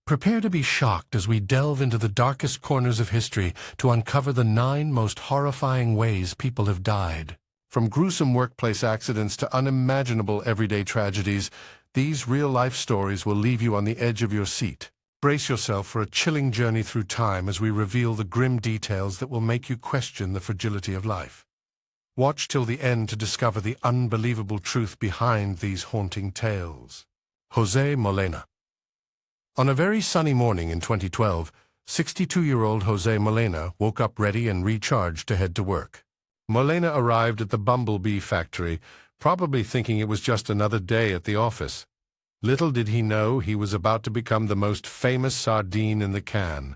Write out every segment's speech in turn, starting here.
Prepare to be shocked as we delve into the darkest corners of history to uncover the 9 most horrifying ways people have died. From gruesome workplace accidents to unimaginable everyday tragedies, these real-life stories will leave you on the edge of your seat. Brace yourself for a chilling journey through time as we reveal the grim details that will make you question the fragility of life. Watch till the end to discover the unbelievable truth behind these haunting tales. Jose Molina. On a very sunny morning in 2012, 62-year-old Jose Molina woke up ready and recharged to head to work. Molina arrived at the Bumblebee factory, probably thinking it was just another day at the office. Little did he know he was about to become the most famous sardine in the can.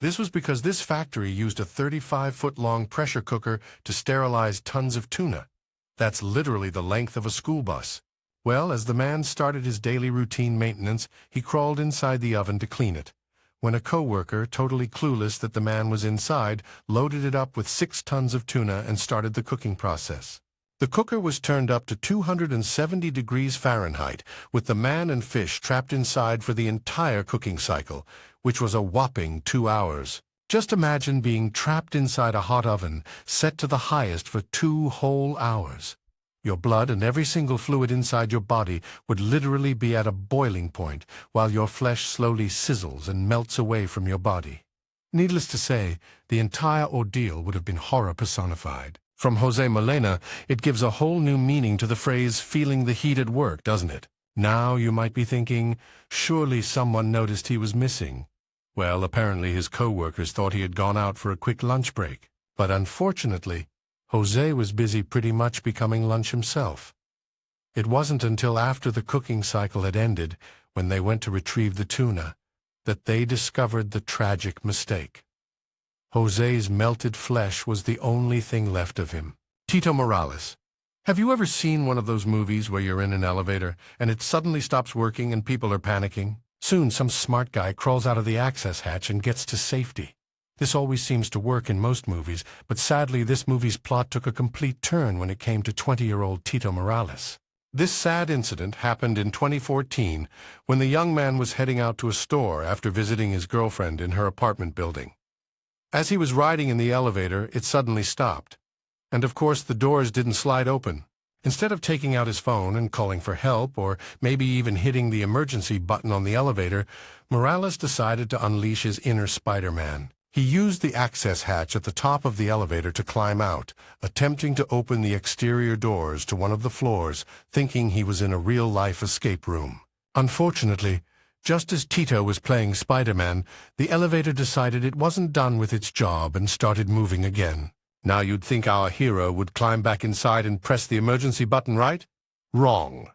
This was because this factory used a 35-foot-long pressure cooker to sterilize tons of tuna. That's literally the length of a school bus. Well, as the man started his daily routine maintenance, he crawled inside the oven to clean it, when a coworker, totally clueless that the man was inside, loaded it up with 6 tons of tuna and started the cooking process. The cooker was turned up to 270 degrees Fahrenheit, with the man and fish trapped inside for the entire cooking cycle, which was a whopping 2 hours. Just imagine being trapped inside a hot oven, set to the highest for 2 whole hours. Your blood and every single fluid inside your body would literally be at a boiling point, while your flesh slowly sizzles and melts away from your body. Needless to say, the entire ordeal would have been horror personified. From Jose Molina, it gives a whole new meaning to the phrase "feeling the heat at work," doesn't it? Now you might be thinking, surely someone noticed he was missing. Well, apparently his co-workers thought he had gone out for a quick lunch break. But unfortunately, Jose was busy pretty much becoming lunch himself. It wasn't until after the cooking cycle had ended, when they went to retrieve the tuna, that they discovered the tragic mistake. Jose's melted flesh was the only thing left of him. Tito Morales. Have you ever seen one of those movies where you're in an elevator and it suddenly stops working and people are panicking? Soon some smart guy crawls out of the access hatch and gets to safety. This always seems to work in most movies, but sadly this movie's plot took a complete turn when it came to 20-year-old Tito Morales. This sad incident happened in 2014 when the young man was heading out to a store after visiting his girlfriend in her apartment building. As he was riding in the elevator, it suddenly stopped. And of course the doors didn't slide open. Instead of taking out his phone and calling for help, or maybe even hitting the emergency button on the elevator, Morales decided to unleash his inner Spider-Man. He used the access hatch at the top of the elevator to climb out, attempting to open the exterior doors to one of the floors, thinking he was in a real-life escape room. Unfortunately, just as Tito was playing Spider-Man, the elevator decided it wasn't done with its job and started moving again. Now you'd think our hero would climb back inside and press the emergency button, right? Wrong.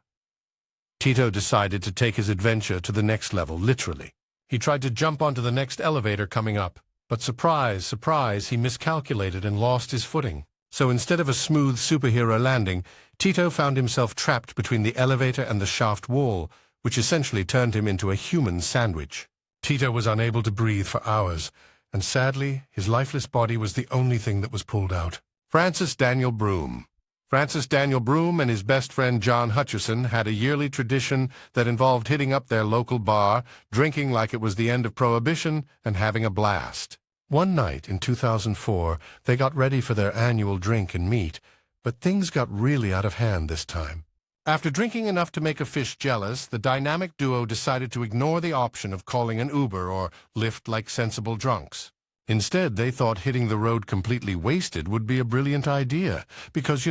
Tito decided to take his adventure to the next level, literally. He tried to jump onto the next elevator coming up. But surprise, surprise, he miscalculated and lost his footing. So instead of a smooth superhero landing, Tito found himself trapped between the elevator and the shaft wall, which essentially turned him into a human sandwich. Tito was unable to breathe for hours, and sadly, his lifeless body was the only thing that was pulled out. Francis Daniel Broome. Francis Daniel Broome and his best friend John Hutcherson had a yearly tradition that involved hitting up their local bar, drinking like it was the end of Prohibition, and having a blast. One night in 2004, they got ready for their annual drink and meet, but things got really out of hand this time. After drinking enough to make a fish jealous, the dynamic duo decided to ignore the option of calling an Uber or Lyft like sensible drunks. Instead, they thought hitting the road completely wasted would be a brilliant idea, because,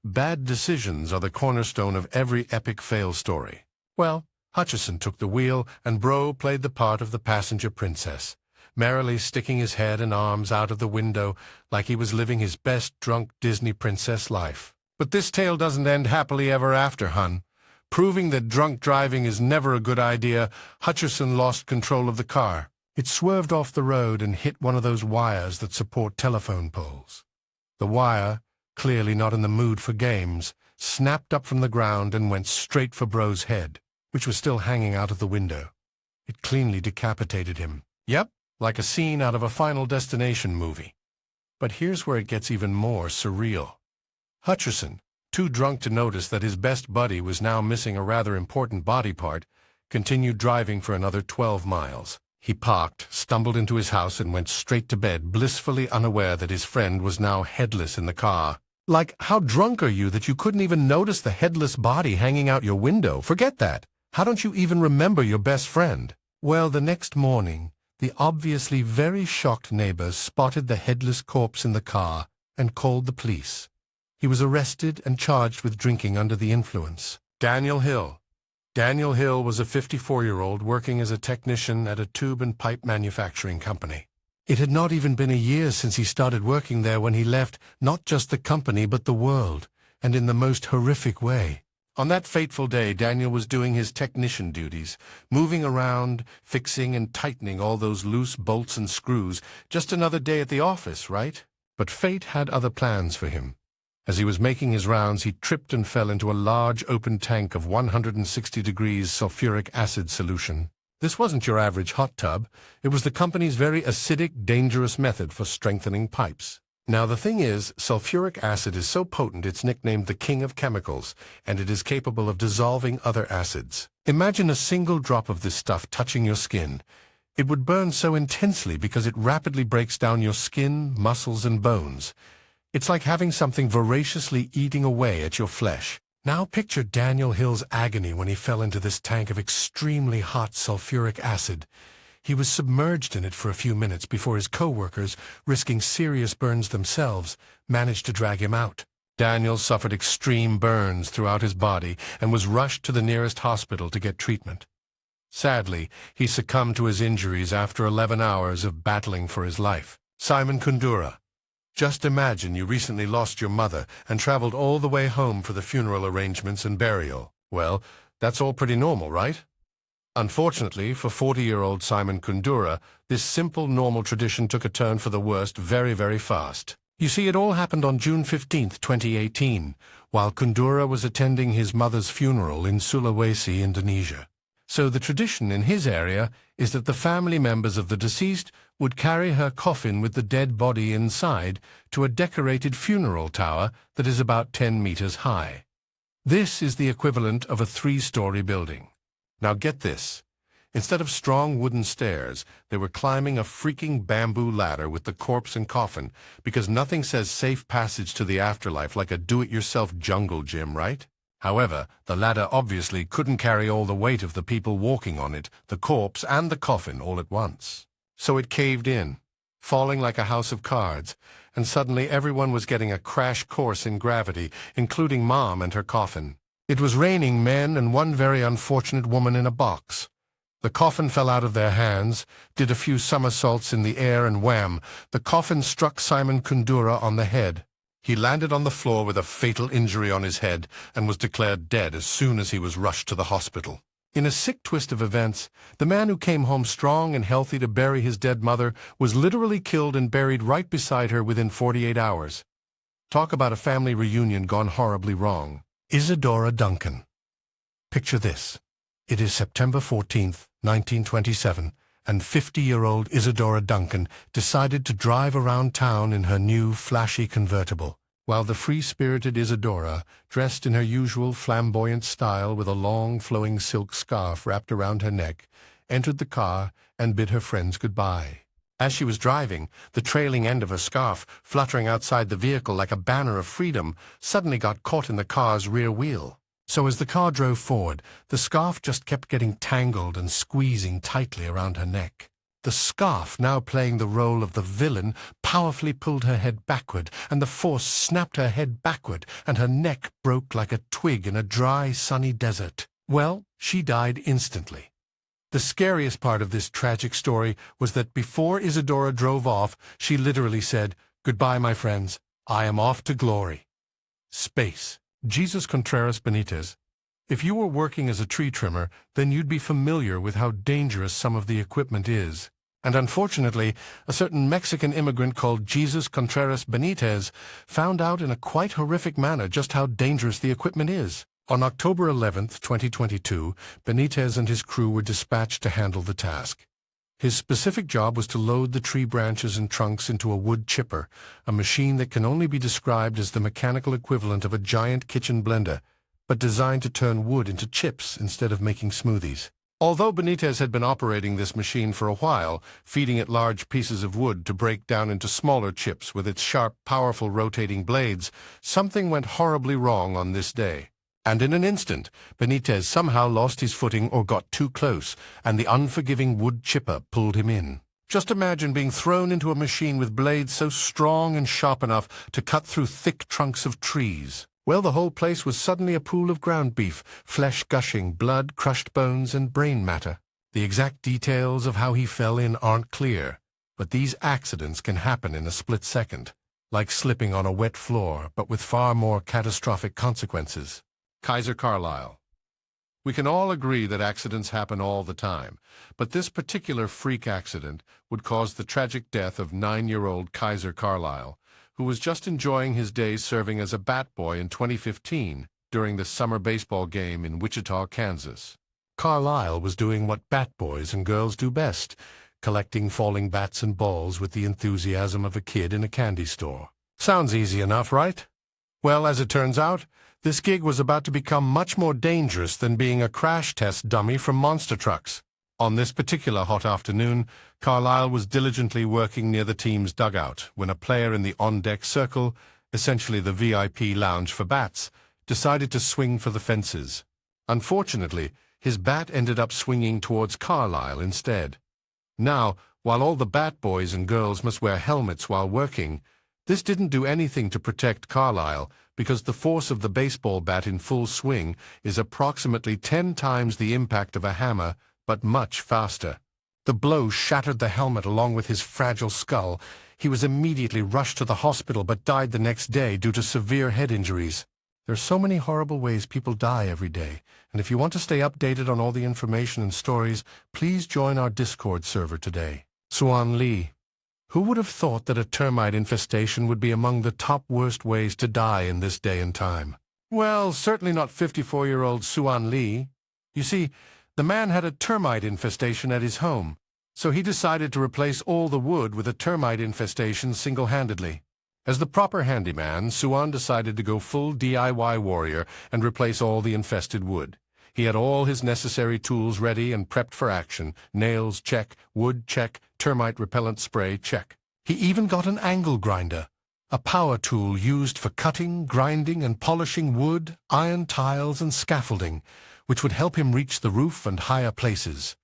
bad decisions are the cornerstone of every epic fail story. Well, Hutcherson took the wheel, and Bro played the part of the passenger princess, merrily sticking his head and arms out of the window like he was living his best drunk Disney princess life. But this tale doesn't end happily ever after, hun. Proving that drunk driving is never a good idea, Hutcherson lost control of the car. It swerved off the road and hit one of those wires that support telephone poles. The wire, clearly not in the mood for games, snapped up from the ground and went straight for Bro's head, which was still hanging out of the window. It cleanly decapitated him. Yep, like a scene out of a Final Destination movie. But here's where it gets even more surreal. Hutcherson, too drunk to notice that his best buddy was now missing a rather important body part, continued driving for another 12 miles. He parked, stumbled into his house, and went straight to bed, blissfully unaware that his friend was now headless in the car. Like, how drunk are you that you couldn't even notice the headless body hanging out your window? Forget that. How don't you even remember your best friend? Well, the next morning, the obviously very shocked neighbors spotted the headless corpse in the car and called the police. He was arrested and charged with drinking under the influence. Daniel Hill. Daniel Hill was a 54-year-old working as a technician at a tube and pipe manufacturing company. It had not even been a year since he started working there when he left not just the company but the world, and in the most horrific way. On that fateful day, Daniel was doing his technician duties, moving around, fixing and tightening all those loose bolts and screws. Just another day at the office, right? But fate had other plans for him. As he was making his rounds, he tripped and fell into a large open tank of 160 degrees sulfuric acid solution. This wasn't your average hot tub. It was the company's very acidic, dangerous method for strengthening pipes. Now the thing is, sulfuric acid is so potent it's nicknamed the king of chemicals, and it is capable of dissolving other acids. Imagine a single drop of this stuff touching your skin. It would burn so intensely because it rapidly breaks down your skin, muscles, and bones. It's like having something voraciously eating away at your flesh. Now picture Daniel Hill's agony when he fell into this tank of extremely hot sulfuric acid. He was submerged in it for a few minutes before his co-workers, risking serious burns themselves, managed to drag him out. Daniel suffered extreme burns throughout his body and was rushed to the nearest hospital to get treatment. Sadly, he succumbed to his injuries after 11 hours of battling for his life. Simon Kundura. Just imagine you recently lost your mother and traveled all the way home for the funeral arrangements and burial. Well, that's all pretty normal, right? Unfortunately, for 40-year-old Simon Kundura, this simple, normal tradition took a turn for the worst very, very fast. You see, it all happened on June 15, 2018, while Kundura was attending his mother's funeral in Sulawesi, Indonesia. So the tradition in his area is that the family members of the deceased would carry her coffin with the dead body inside to a decorated funeral tower that is about 10 meters high. This is the equivalent of a 3-story building. Now get this. Instead of strong wooden stairs, they were climbing a freaking bamboo ladder with the corpse and coffin, because nothing says safe passage to the afterlife like a do-it-yourself jungle gym, right? However, the ladder obviously couldn't carry all the weight of the people walking on it, the corpse and the coffin all at once. So it caved in, falling like a house of cards, and suddenly everyone was getting a crash course in gravity, including Mom and her coffin. It was raining men and one very unfortunate woman in a box. The coffin fell out of their hands, did a few somersaults in the air, and wham, the coffin struck Simon Kundura on the head. He landed on the floor with a fatal injury on his head and was declared dead as soon as he was rushed to the hospital. In a sick twist of events, the man who came home strong and healthy to bury his dead mother was literally killed and buried right beside her within 48 hours. Talk about a family reunion gone horribly wrong. Isadora Duncan. Picture this. It is September 14th, 1927, and 50-year-old Isadora Duncan decided to drive around town in her new, flashy convertible, while the free-spirited Isadora, dressed in her usual flamboyant style with a long, flowing silk scarf wrapped around her neck, entered the car and bid her friends goodbye. As she was driving, the trailing end of her scarf, fluttering outside the vehicle like a banner of freedom, suddenly got caught in the car's rear wheel. So as the car drove forward, the scarf just kept getting tangled and squeezing tightly around her neck. The scarf, now playing the role of the villain, powerfully pulled her head backward, and the force snapped her head backward, and her neck broke like a twig in a dry, sunny desert. Well, she died instantly. The scariest part of this tragic story was that before Isadora drove off, she literally said, "Goodbye, my friends. I am off to glory." Space. Jesus Contreras Benitez. If you were working as a tree trimmer, then you'd be familiar with how dangerous some of the equipment is. And unfortunately, a certain Mexican immigrant called Jesus Contreras Benitez found out in a quite horrific manner just how dangerous the equipment is. On October 11, 2022, Benitez and his crew were dispatched to handle the task. His specific job was to load the tree branches and trunks into a wood chipper, a machine that can only be described as the mechanical equivalent of a giant kitchen blender, but designed to turn wood into chips instead of making smoothies. Although Benitez had been operating this machine for a while, feeding it large pieces of wood to break down into smaller chips with its sharp, powerful rotating blades, something went horribly wrong on this day. And in an instant, Benitez somehow lost his footing or got too close, and the unforgiving wood chipper pulled him in. Just imagine being thrown into a machine with blades so strong and sharp enough to cut through thick trunks of trees. Well, the whole place was suddenly a pool of ground beef, flesh gushing, blood, crushed bones, and brain matter. The exact details of how he fell in aren't clear, but these accidents can happen in a split second, like slipping on a wet floor, but with far more catastrophic consequences. Kaiser Carlisle. We can all agree that accidents happen all the time, but this particular freak accident would cause the tragic death of 9-year-old Kaiser Carlisle, who was just enjoying his days serving as a bat boy in 2015 during the summer baseball game in Wichita, Kansas. Carlisle was doing what bat boys and girls do best, collecting falling bats and balls with the enthusiasm of a kid in a candy store. Sounds easy enough, right? Well, as it turns out, this gig was about to become much more dangerous than being a crash test dummy from monster trucks. On this particular hot afternoon, Carlisle was diligently working near the team's dugout when a player in the on-deck circle, essentially the VIP lounge for bats, decided to swing for the fences. Unfortunately, his bat ended up swinging towards Carlisle instead. Now, while all the bat boys and girls must wear helmets while working, this didn't do anything to protect Carlisle because the force of the baseball bat in full swing is approximately 10 times the impact of a hammer, but much faster. The blow shattered the helmet along with his fragile skull. He was immediately rushed to the hospital but died the next day due to severe head injuries. There are so many horrible ways people die every day, and if you want to stay updated on all the information and stories, please join our Discord server today. Suan Lee. Who would have thought that a termite infestation would be among the top worst ways to die in this day and time? Well, certainly not 54-year-old Suan Lee. You see, the man had a termite infestation at his home, so he decided to replace all the wood with a termite infestation single-handedly. As the proper handyman, Suan decided to go full DIY warrior and replace all the infested wood. He had all his necessary tools ready and prepped for action. Nails, check. Wood, check. Termite repellent spray, check. He even got an angle grinder, a power tool used for cutting, grinding, and polishing wood, iron tiles, and scaffolding, which would help him reach the roof and higher places.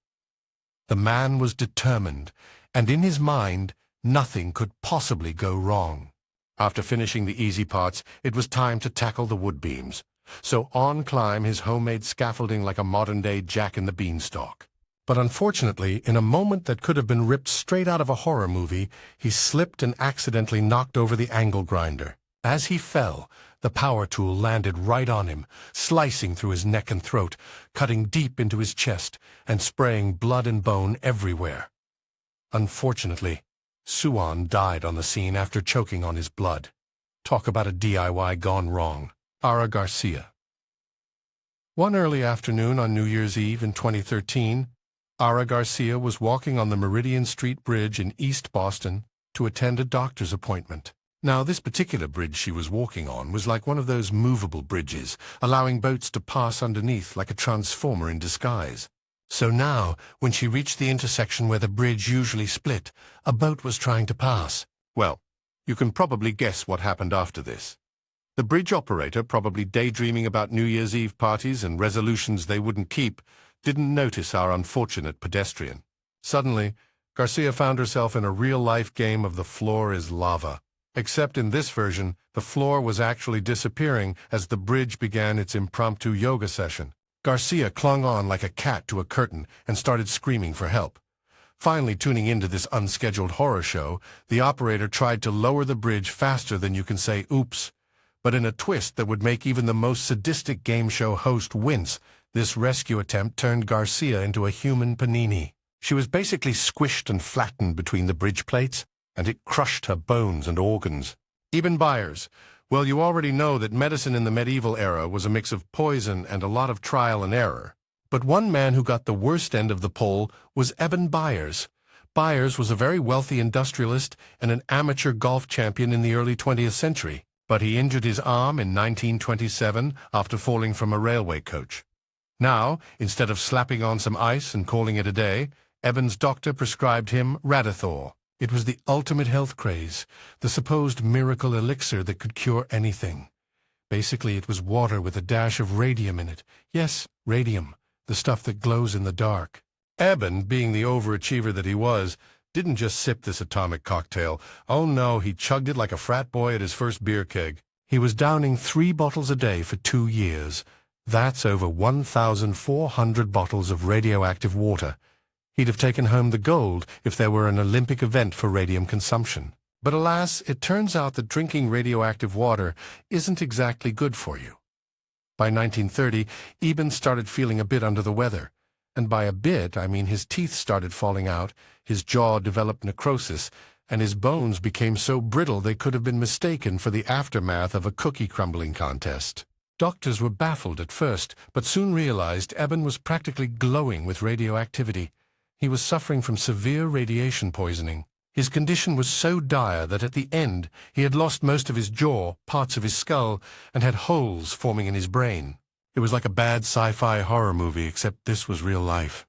The man was determined, and in his mind, nothing could possibly go wrong. After finishing the easy parts, it was time to tackle the wood beams. So on climbed his homemade scaffolding like a modern-day Jack in the Beanstalk. But unfortunately, in a moment that could have been ripped straight out of a horror movie, he slipped and accidentally knocked over the angle grinder. As he fell, the power tool landed right on him, slicing through his neck and throat, cutting deep into his chest, and spraying blood and bone everywhere. Unfortunately, Suan died on the scene after choking on his blood. Talk about a DIY gone wrong. Ara Garcia. One early afternoon on New Year's Eve in 2013, Ara Garcia was walking on the Meridian Street Bridge in East Boston to attend a doctor's appointment. Now, this particular bridge she was walking on was like one of those movable bridges, allowing boats to pass underneath like a transformer in disguise. So now, when she reached the intersection where the bridge usually split, a boat was trying to pass. Well, you can probably guess what happened after this. The bridge operator, probably daydreaming about New Year's Eve parties and resolutions they wouldn't keep, didn't notice our unfortunate pedestrian. Suddenly, Garcia found herself in a real-life game of the floor is lava. Except in this version, the floor was actually disappearing as the bridge began its impromptu yoga session. Garcia clung on like a cat to a curtain and started screaming for help. Finally tuning into this unscheduled horror show, the operator tried to lower the bridge faster than you can say oops. But in a twist that would make even the most sadistic game show host wince, this rescue attempt turned Garcia into a human panini. She was basically squished and flattened between the bridge plates, and it crushed her bones and organs. Eben Byers. Well, you already know that medicine in the medieval era was a mix of poison and a lot of trial and error. But one man who got the worst end of the pole was Eben Byers. Byers was a very wealthy industrialist and an amateur golf champion in the early 20th century, but he injured his arm in 1927 after falling from a railway coach. Now, instead of slapping on some ice and calling it a day, Eben's doctor prescribed him Radithor. It was the ultimate health craze, the supposed miracle elixir that could cure anything. Basically, it was water with a dash of radium in it. Yes, radium, the stuff that glows in the dark. Eben, being the overachiever that he was, didn't just sip this atomic cocktail. Oh no, he chugged it like a frat boy at his first beer keg. He was downing 3 bottles a day for 2 years. That's over 1,400 bottles of radioactive water. He'd have taken home the gold if there were an Olympic event for radium consumption. But alas, it turns out that drinking radioactive water isn't exactly good for you. By 1930, Eben started feeling a bit under the weather. And by a bit, I mean his teeth started falling out, his jaw developed necrosis, and his bones became so brittle they could have been mistaken for the aftermath of a cookie crumbling contest. Doctors were baffled at first, but soon realized Eben was practically glowing with radioactivity. He was suffering from severe radiation poisoning. His condition was so dire that at the end he had lost most of his jaw, parts of his skull, and had holes forming in his brain. It was like a bad sci-fi horror movie, except this was real life.